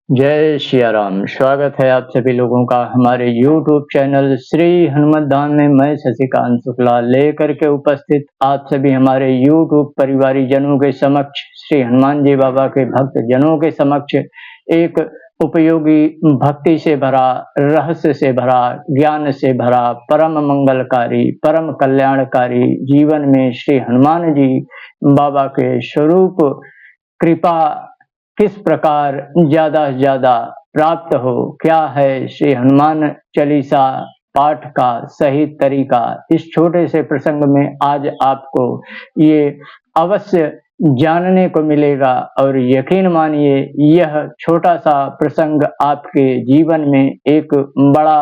जय सिया राम। स्वागत है आप सभी लोगों का हमारे YouTube चैनल श्री हनुमत धाम में। मैं शशिकांत शुक्ला लेकर के उपस्थित आप सभी हमारे YouTube परिवारी जनों के समक्ष, श्री हनुमान जी बाबा के भक्त जनों के समक्ष एक उपयोगी, भक्ति से भरा, रहस्य से भरा, ज्ञान से भरा, परम मंगलकारी, परम कल्याणकारी, जीवन में श्री हनुमान जी बाबा के स्वरूप कृपा किस प्रकार ज्यादा से ज्यादा प्राप्त हो, क्या है श्री हनुमान चालीसा पाठ का सही तरीका, इस छोटे से प्रसंग में आज आपको ये अवश्य जानने को मिलेगा। और यकीन मानिए यह छोटा सा प्रसंग आपके जीवन में एक बड़ा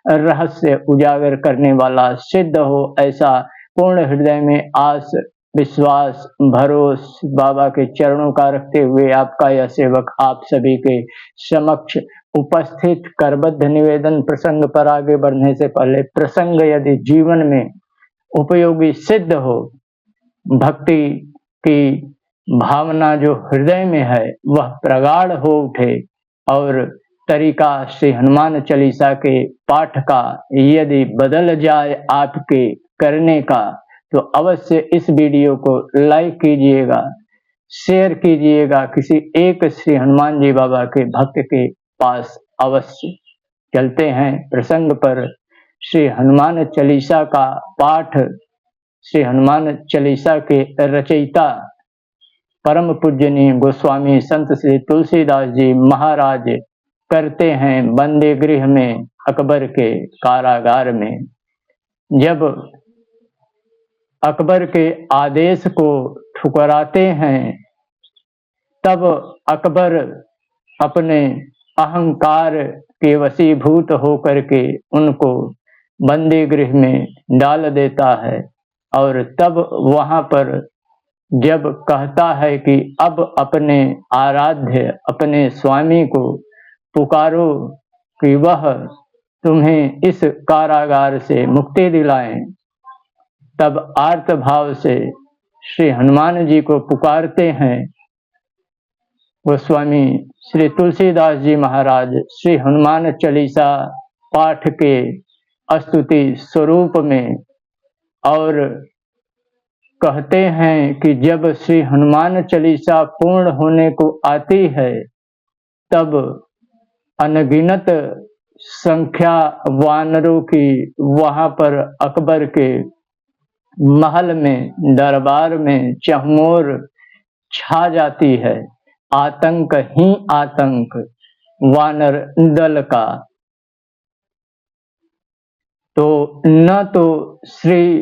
रहस्य उजागर करने वाला सिद्ध हो, ऐसा पूर्ण हृदय में आस, विश्वास, भरोस बाबा के चरणों का रखते हुए आपका यह सेवक आप सभी के समक्ष उपस्थित करबद्ध निवेदन। प्रसंग पर आगे बढ़ने से पहले, प्रसंग यदि जीवन में उपयोगी सिद्ध हो, भक्ति की भावना जो हृदय में है वह प्रगाढ़ हो उठे और तरीका श्री हनुमान चालीसा के पाठ का यदि बदल जाए आपके करने का, तो अवश्य इस वीडियो को लाइक कीजिएगा, शेयर कीजिएगा, किसी एक श्री हनुमान जी बाबा के भक्त के पास अवश्य। चलते हैं प्रसंग पर। श्री हनुमान चालीसा का पाठ श्री हनुमान चालीसा के रचयिता परम पूजनीय गोस्वामी संत श्री तुलसीदास जी महाराज करते हैं बंदी गृह में, अकबर के कारागार में। जब अकबर के आदेश को ठुकराते हैं तब अकबर अपने अहंकार के वशीभूत होकर के उनको बंदी गृह में डाल देता है। और तब वहां पर जब कहता है कि अब अपने आराध्य, अपने स्वामी को पुकारो कि वह तुम्हें इस कारागार से मुक्ति दिलाएं, तब आर्त भाव से श्री हनुमान जी को पुकारते हैं गोस्वामी श्री तुलसीदास जी महाराज श्री हनुमान चालीसा पाठ के स्तुति स्वरूप में, और कहते हैं कि जब श्री हनुमान चालीसा पूर्ण होने को आती है तब अनगिनत संख्या वानरों की वहां पर अकबर के महल में, दरबार में चहुमोर छा जाती है। आतंक ही आतंक वानर दल का। तो न तो श्री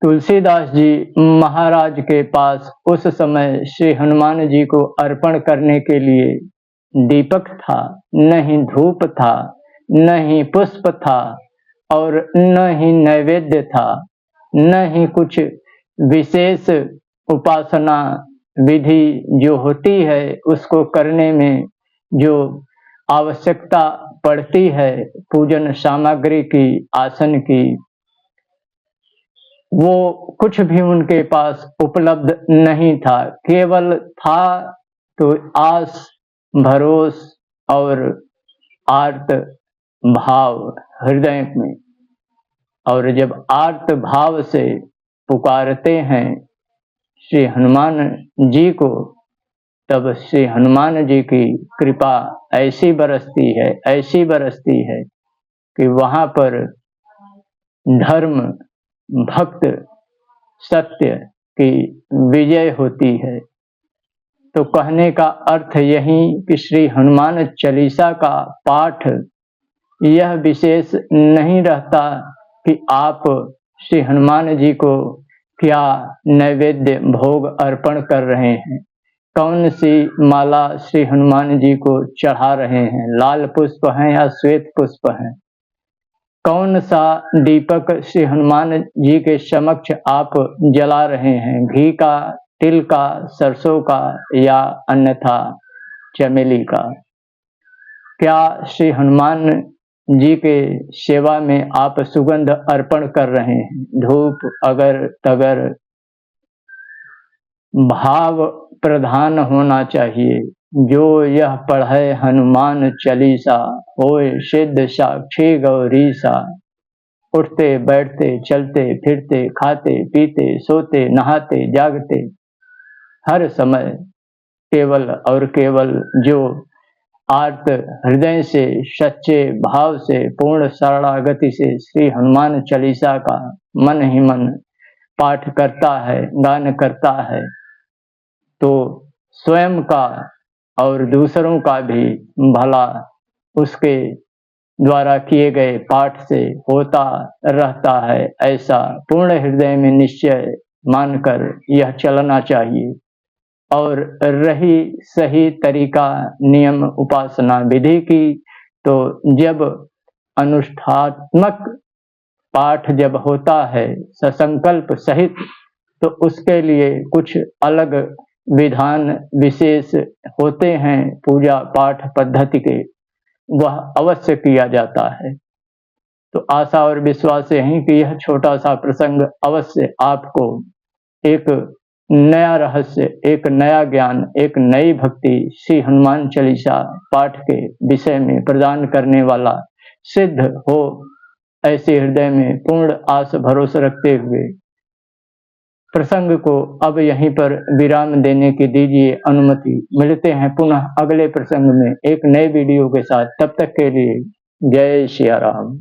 तुलसीदास जी महाराज के पास उस समय श्री हनुमान जी को अर्पण करने के लिए दीपक था, न ही धूप था, न ही पुष्प था, और न ही नैवेद्य था, न ही कुछ विशेष उपासना विधि जो होती है उसको करने में जो आवश्यकता पड़ती है, पूजन सामग्री की, आसन की, वो कुछ भी उनके पास उपलब्ध नहीं था। केवल था तो आस, भरोस और आर्त भाव हृदय में। और जब आर्त भाव से पुकारते हैं श्री हनुमान जी को, तब श्री हनुमान जी की कृपा ऐसी बरसती है, ऐसी बरसती है कि वहां पर धर्म, भक्त, सत्य की विजय होती है। तो कहने का अर्थ यही कि श्री हनुमान चालीसा का पाठ यह विशेष नहीं रहता कि आप श्री हनुमान जी को क्या नैवेद्य भोग अर्पण कर रहे हैं, कौन सी माला श्री हनुमान जी को चढ़ा रहे हैं, लाल पुष्प हैं या श्वेत पुष्प हैं, कौन सा दीपक श्री हनुमान जी के समक्ष आप जला रहे हैं, घी का, तिल का, सरसों का या अन्यथा चमेली का। क्या श्री हनुमान जी के सेवा में आप सुगंध अर्पण कर रहे हैं, धूप, अगर तगर। भाव प्रधान होना चाहिए, जो यह पढ़े हनुमान चालीसा, होए सिद्ध साक्षी गौरीसा। उठते बैठते चलते फिरते खाते पीते सोते नहाते जागते, हर समय केवल और केवल जो आर्त हृदय से सच्चे भाव से पूर्ण शरणागति से श्री हनुमान चालीसा का मन ही मन पाठ करता है, गान करता है, तो स्वयं का और दूसरों का भी भला उसके द्वारा किए गए पाठ से होता रहता है। ऐसा पूर्ण हृदय में निश्चय मानकर यह चलना चाहिए। और रही सही तरीका नियम उपासना विधि की, तो जब अनुष्ठात्मक पाठ जब होता है ससंकल्प सहित, तो उसके लिए कुछ अलग विधान विशेष होते हैं पूजा पाठ पद्धति के, वह अवश्य किया जाता है। तो आशा और विश्वास है कि यह छोटा सा प्रसंग अवश्य आपको एक नया रहस्य, एक नया ज्ञान, एक नई भक्ति श्री हनुमान चालीसा पाठ के विषय में प्रदान करने वाला सिद्ध हो, ऐसे हृदय में पूर्ण आस भरोसा रखते हुए प्रसंग को अब यहीं पर विराम देने की दीजिए अनुमति। मिलते हैं पुनः अगले प्रसंग में एक नए वीडियो के साथ, तब तक के लिए जय सिया राम।